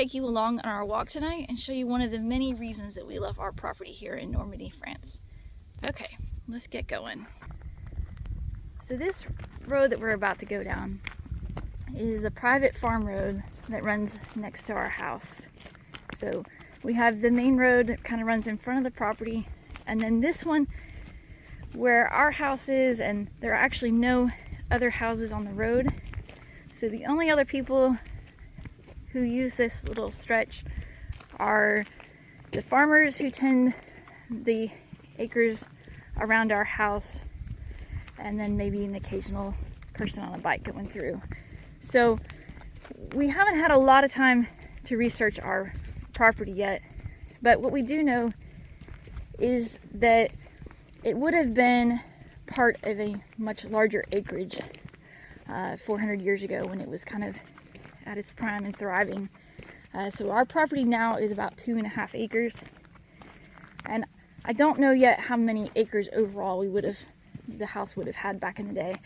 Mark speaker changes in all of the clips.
Speaker 1: take you along on our walk tonight and show you one of the many reasons that we love our property here in Normandy, France. Okay, let's get going. So this road that we're about to go down is a private farm road that runs next to our house. So we have the main road that kind of runs in front of the property, and then this one where our house is, and there are actually no other houses on the road. So the only other people who use this little stretch are the farmers who tend the acres around our house, and then maybe an occasional person on a bike going through. So we haven't had a lot of time to research our property yet, but what we do know is that it would have been part of a much larger acreage 400 years ago when it was kind of at its prime and thriving. So our property now is about 2.5 acres, and I don't know yet how many acres overall the house would have had back in the day,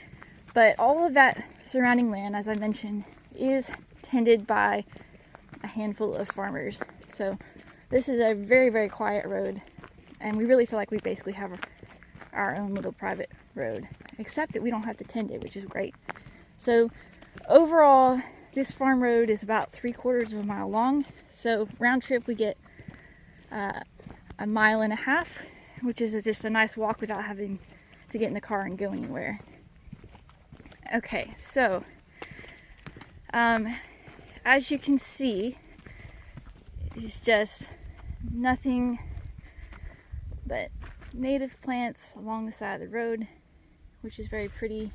Speaker 1: but all of that surrounding land, as I mentioned, is tended by a handful of farmers. So this is a very, very quiet road, and we really feel like we basically have our own little private road, except that we don't have to tend it, which is great. So overall, this farm road is about 3/4 of a mile long. So round trip we get 1.5 miles, which is just a nice walk without having to get in the car and go anywhere. Okay, so as you can see, it's just nothing but native plants along the side of the road, which is very pretty.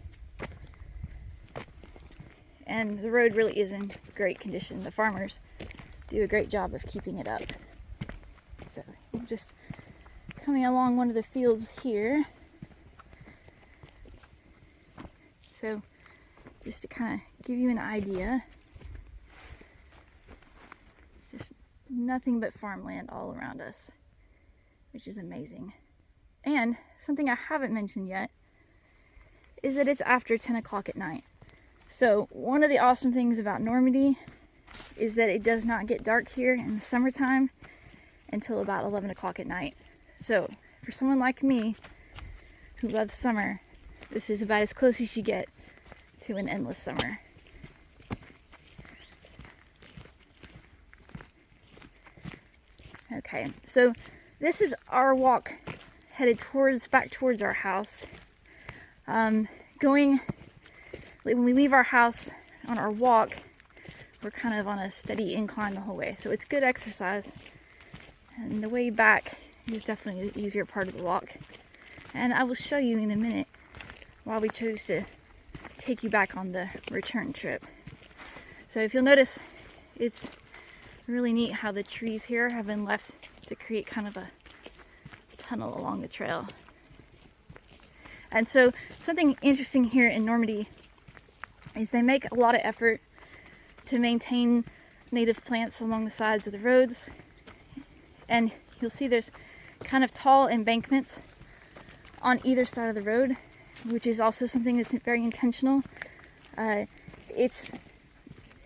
Speaker 1: And the road really is in great condition. The farmers do a great job of keeping it up. So I'm just coming along one of the fields here. So just to kind of give you an idea, just nothing but farmland all around us, which is amazing. And something I haven't mentioned yet is that it's after 10 o'clock at night. So one of the awesome things about Normandy is that it does not get dark here in the summertime until about 11 o'clock at night. So for someone like me who loves summer, this is about as close as you get to an endless summer. Okay, so this is our walk headed back towards our house. When we leave our house on our walk, we're kind of on a steady incline the whole way. So it's good exercise. And the way back is definitely the easier part of the walk. And I will show you in a minute why we chose to take you back on the return trip. So if you'll notice, it's really neat how the trees here have been left to create kind of a tunnel along the trail. And so something interesting here in Normandy is they make a lot of effort to maintain native plants along the sides of the roads. And you'll see there's kind of tall embankments on either side of the road, which is also something that's very intentional. It's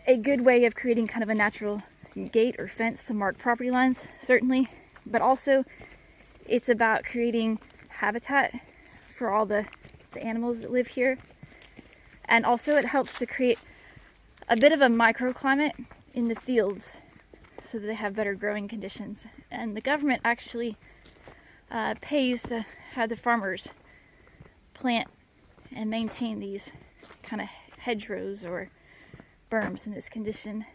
Speaker 1: a good way of creating kind of a natural gate or fence to mark property lines, certainly, but also it's about creating habitat for all the animals that live here. And also it helps to create a bit of a microclimate in the fields so that they have better growing conditions. And the government actually pays to have the farmers plant and maintain these kind of hedgerows or berms in this condition.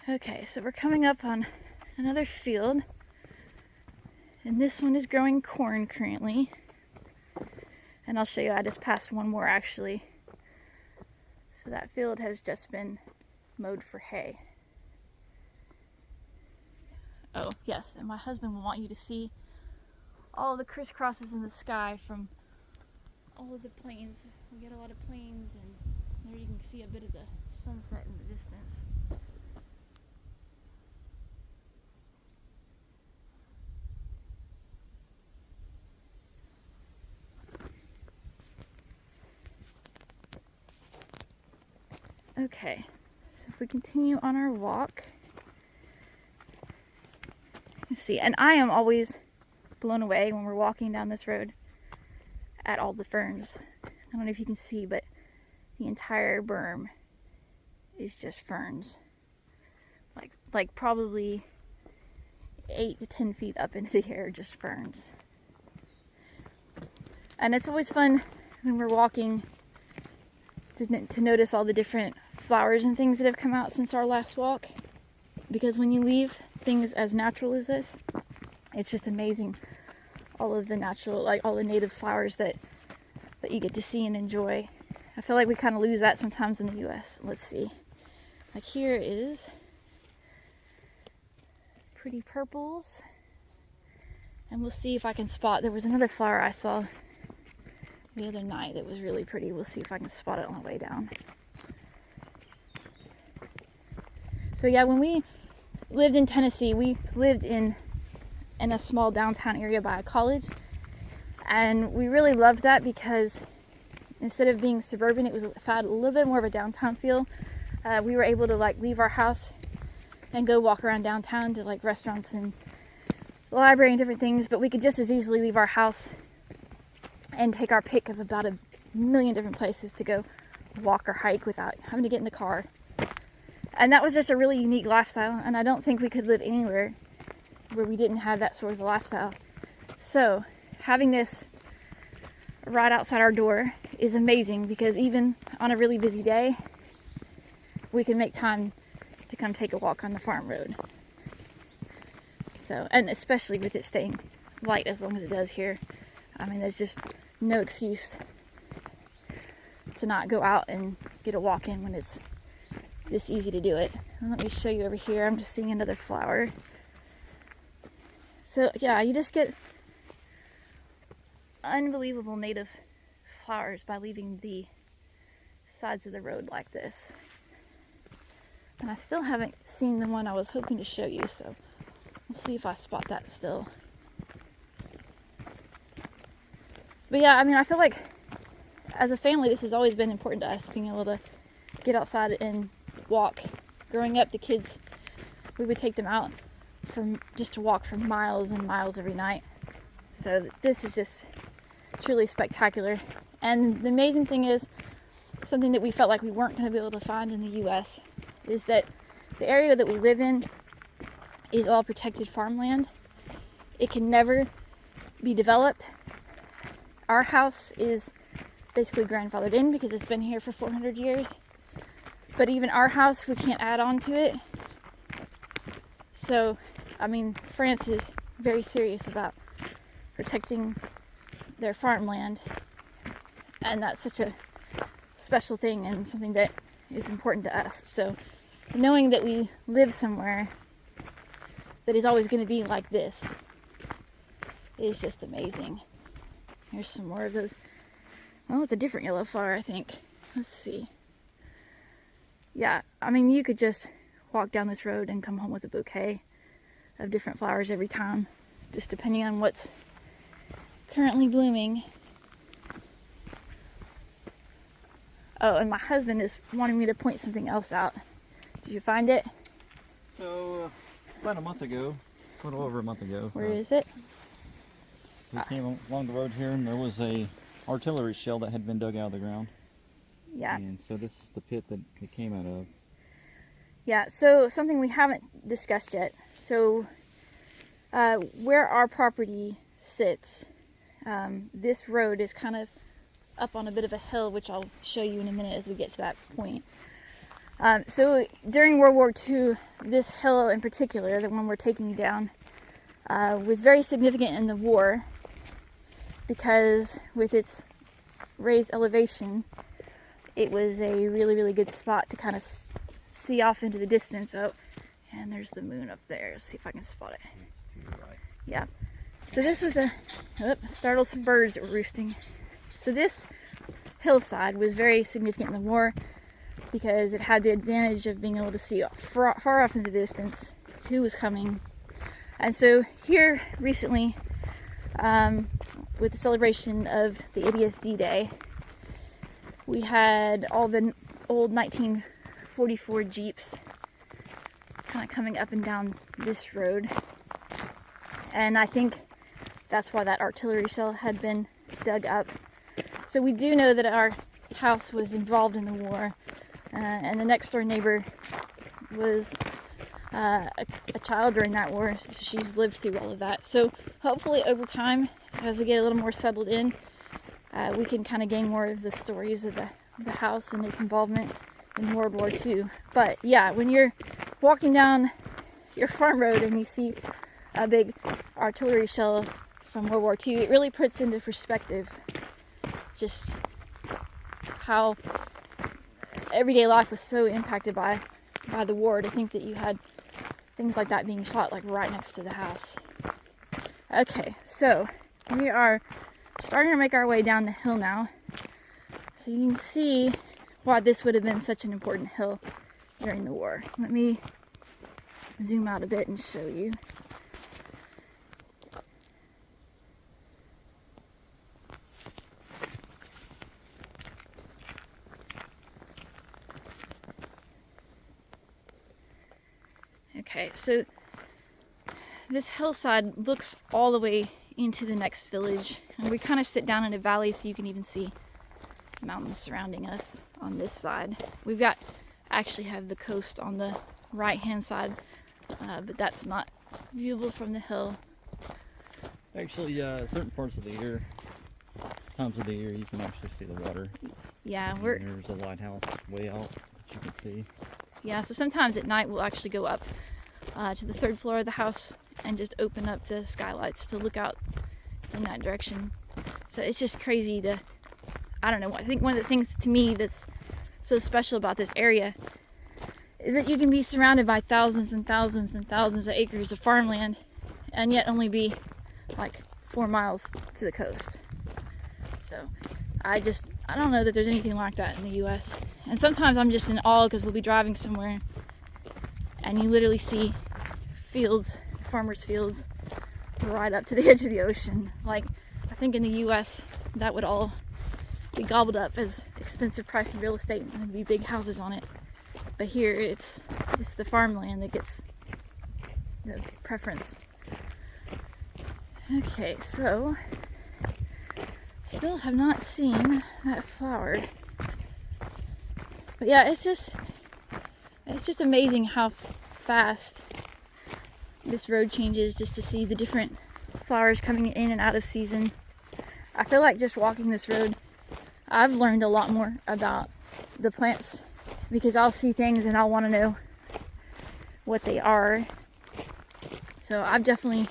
Speaker 1: Okay, so we're coming up on another field, and this one is growing corn currently. And I'll show you, I just passed one more actually. So that field has just been mowed for hay. Oh yes, and my husband will want you to see all the crisscrosses in the sky from all of the planes. We get a lot of planes, and there you can see a bit of the sunset in the distance. Okay, So if we continue on our walk, let's see, and I am always blown away when we're walking down this road at all the ferns. I don't know if you can see, but the entire berm is just ferns. Like probably 8 to 10 feet up into the air, just ferns. And it's always fun when we're walking to notice all the different flowers and things that have come out since our last walk. Because when you leave things as natural as this, it's just amazing. All of the natural, like all the native flowers that you get to see and enjoy. I feel like we kind of lose that sometimes in the US. Let's see. Like here is pretty purples. And we'll see if I can spot, there was another flower I saw the other night that was really pretty. We'll see if I can spot it on the way down. So yeah, when we lived in Tennessee, we lived in a small downtown area by a college. And we really loved that because instead of being suburban, it had a little bit more of a downtown feel. We were able to like leave our house and go walk around downtown to like restaurants and the library and different things, but we could just as easily leave our house and take our pick of about a million different places to go walk or hike without having to get in the car. And that was just a really unique lifestyle, and I don't think we could live anywhere where we didn't have that sort of lifestyle. So having this right outside our door is amazing because even on a really busy day, we can make time to come take a walk on the farm road. So, and especially with it staying light as long as it does here, I mean, there's just no excuse to not go out and get a walk in when it's this easy to do it. And let me show you over here. I'm just seeing another flower. So yeah, you just get unbelievable native flowers by leaving the sides of the road like this. And I still haven't seen the one I was hoping to show you, so we'll see if I spot that still. But yeah, I mean, I feel like as a family, this has always been important to us, being able to get outside and walk. Growing up, the kids, we would take them out just to walk for miles and miles every night. So this is just truly spectacular. And the amazing thing is, something that we felt like we weren't going to be able to find in the US, is that the area that we live in is all protected farmland. It can never be developed. Our house is basically grandfathered in because it's been here for 400 years. But even our house, we can't add on to it. So, I mean, France is very serious about protecting their farmland. And that's such a special thing and something that is important to us. So, knowing that we live somewhere that is always going to be like this is just amazing. Here's some more of those. Well, it's a different yellow flower, I think. Let's see. Yeah, I mean, you could just walk down this road and come home with a bouquet of different flowers every time, just depending on what's currently blooming. Oh, and my husband is wanting me to point something else out. Did you find it?
Speaker 2: So, about a month ago, a little over a month ago.
Speaker 1: Where is it?
Speaker 2: We came along the road here and there was a artillery shell that had been dug out of the ground.
Speaker 1: Yeah.
Speaker 2: And so this is the pit that it came out of.
Speaker 1: Yeah, so something we haven't discussed yet. So where our property sits, this road is kind of up on a bit of a hill, which I'll show you in a minute as we get to that point. So during World War II, this hill in particular, the one we're taking down, was very significant in the war because with its raised elevation, it was a really, really good spot to kind of see off into the distance. Oh, and there's the moon up there. Let's see if I can spot it. Yeah. So this was startled some birds that were roosting. So this hillside was very significant in the war because it had the advantage of being able to see far off in the distance who was coming. And so here recently, with the celebration of the 80th D-Day, we had all the old 1940 44 Jeeps kind of coming up and down this road. And I think that's why that artillery shell had been dug up. So we do know that our house was involved in the war, and the next door neighbor was a child during that war. So she's lived through all of that. So hopefully over time, as we get a little more settled in, we can kind of gain more of the stories of the house and its involvement in World War II. But yeah, when you're walking down your farm road and you see a big artillery shell from World War II, it really puts into perspective just how everyday life was so impacted by the war, to think that you had things like that being shot like right next to the house. Okay, so we are starting to make our way down the hill now. So you can see why this would have been such an important hill during the war. Let me zoom out a bit and show you. Okay, so this hillside looks all the way into the next village, and we kind of sit down in a valley so you can even see mountains surrounding us on this side. We've got, actually have the coast on the right hand side, but that's not viewable from the hill.
Speaker 2: Actually, certain parts of the year, times of the year, you can actually see the water.
Speaker 1: Yeah,
Speaker 2: And there's a lighthouse way out that you can see.
Speaker 1: Yeah, so sometimes at night we'll actually go up to the 3rd floor of the house and just open up the skylights to look out in that direction. So it's just crazy to, I don't know, I think one of the things to me that's so special about this area is that you can be surrounded by thousands and thousands and thousands of acres of farmland and yet only be like 4 miles to the coast. So I don't know that there's anything like that in the US. And sometimes I'm just in awe because we'll be driving somewhere and you literally see fields, farmers' fields, right up to the edge of the ocean. Like, I think in the US that would all be gobbled up as expensive pricey real estate and there'd be big houses on it. But here it's the farmland that gets the preference. Okay, so still have not seen that flower. But yeah, it's just amazing how fast this road changes, just to see the different flowers coming in and out of season. I feel like just walking this road, I've learned a lot more about the plants, because I'll see things and I'll want to know what they are. So I've definitely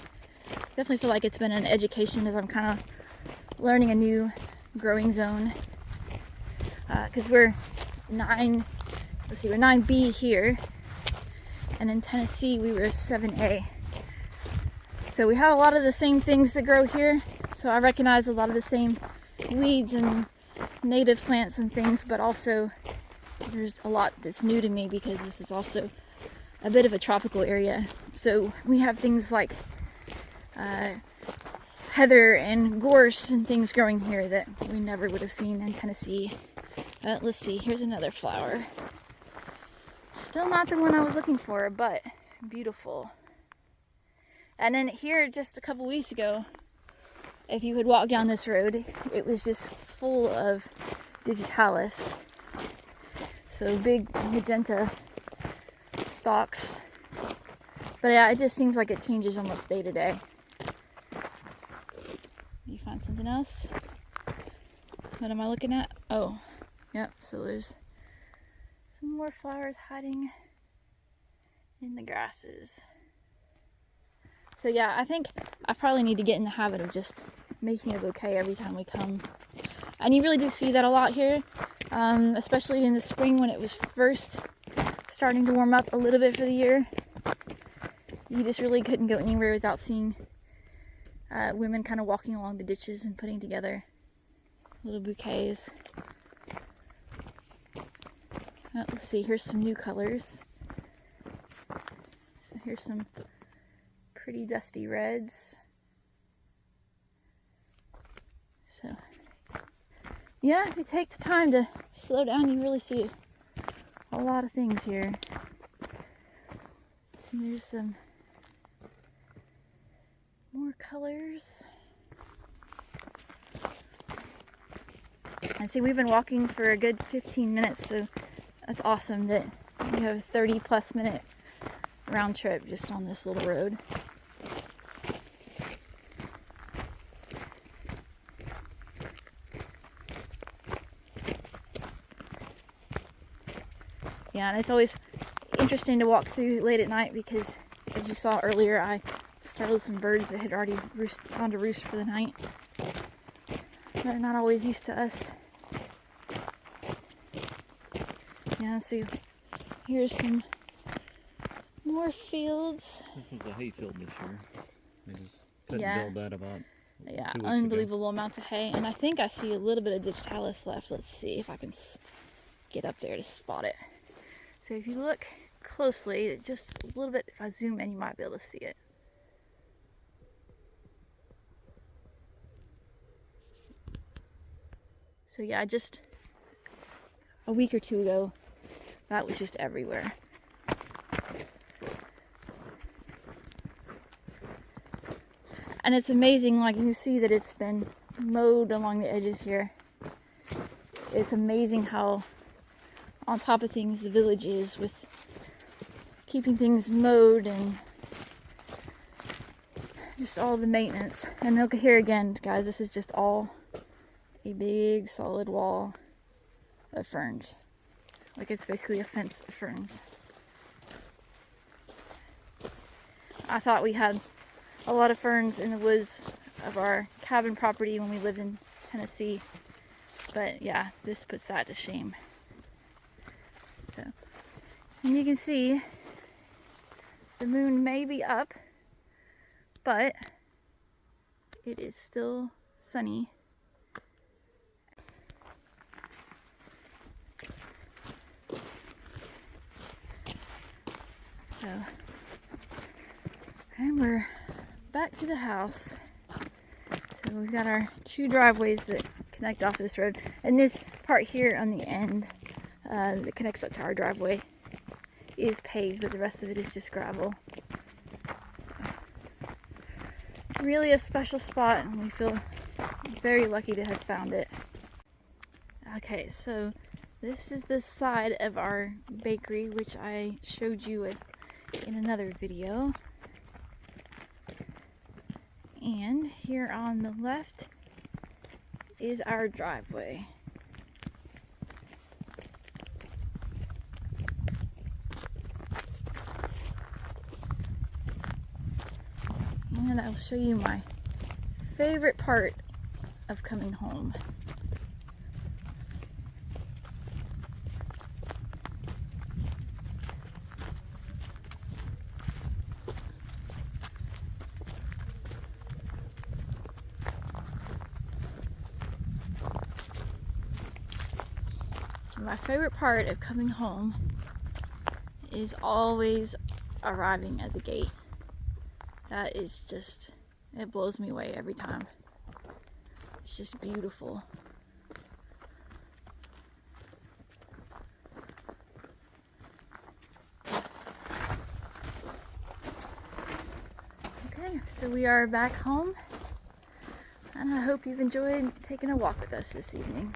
Speaker 1: feel like it's been an education as I'm kind of learning a new growing zone. Because we're 9B here, and in Tennessee we were 7A. So we have a lot of the same things that grow here. So I recognize a lot of the same weeds and native plants and things, but also there's a lot that's new to me because this is also a bit of a tropical area. So we have things like heather and gorse and things growing here that we never would have seen in Tennessee. Let's see, here's another flower. Still not the one I was looking for, but beautiful. And then here, just a couple weeks ago, if you had walked down this road, it was just full of digitalis. So big magenta stalks. But yeah, it just seems like it changes almost day to day. You find something else? What am I looking at? Oh, yep, so there's some more flowers hiding in the grasses. So yeah, I think I probably need to get in the habit of just making a bouquet every time we come. And you really do see that a lot here, especially in the spring when it was first starting to warm up a little bit for the year. You just really couldn't go anywhere without seeing women kind of walking along the ditches and putting together little bouquets. Let's see, here's some new colors. So here's some pretty dusty reds. So yeah, if you take the time to slow down, you really see a lot of things here. See, there's some more colors. And see, we've been walking for a good 15 minutes, so that's awesome that we have a 30+ minute round trip just on this little road. Yeah, and it's always interesting to walk through late at night because, as you saw earlier, I startled some birds that had already gone to roost for the night. They're not always used to us. Yeah, so here's some more fields.
Speaker 2: This was a hay field this year. They just couldn't
Speaker 1: Yeah.
Speaker 2: build that about 2 weeks ago.
Speaker 1: Unbelievable amounts of hay. And I think I see a little bit of ditch talus left. Let's see if I can get up there to spot it. So if you look closely, just a little bit, if I zoom in, you might be able to see it. So yeah, just a week or two ago, that was just everywhere. And it's amazing, like you can see that it's been mowed along the edges here. It's amazing how on top of things the village is with keeping things mowed and just all the maintenance. And look here again, guys, this is just all a big solid wall of ferns. Like it's basically a fence of ferns. I thought we had a lot of ferns in the woods of our cabin property when we lived in Tennessee, but yeah, this puts that to shame. So, and you can see the moon may be up, but it is still sunny. So, and we're back to the house. So we've got our 2 driveways that connect off of this road, and this part here on the end that connects up to our driveway is paved, but the rest of it is just gravel. So, really a special spot, and we feel very lucky to have found it. Okay, so this is the side of our bakery, which I showed you in another video. And here on the left is our driveway. And I'll show you my favorite part of coming home. So my favorite part of coming home is always arriving at the gate. That is just, it blows me away every time. It's just beautiful. Okay, so we are back home, and I hope you've enjoyed taking a walk with us this evening.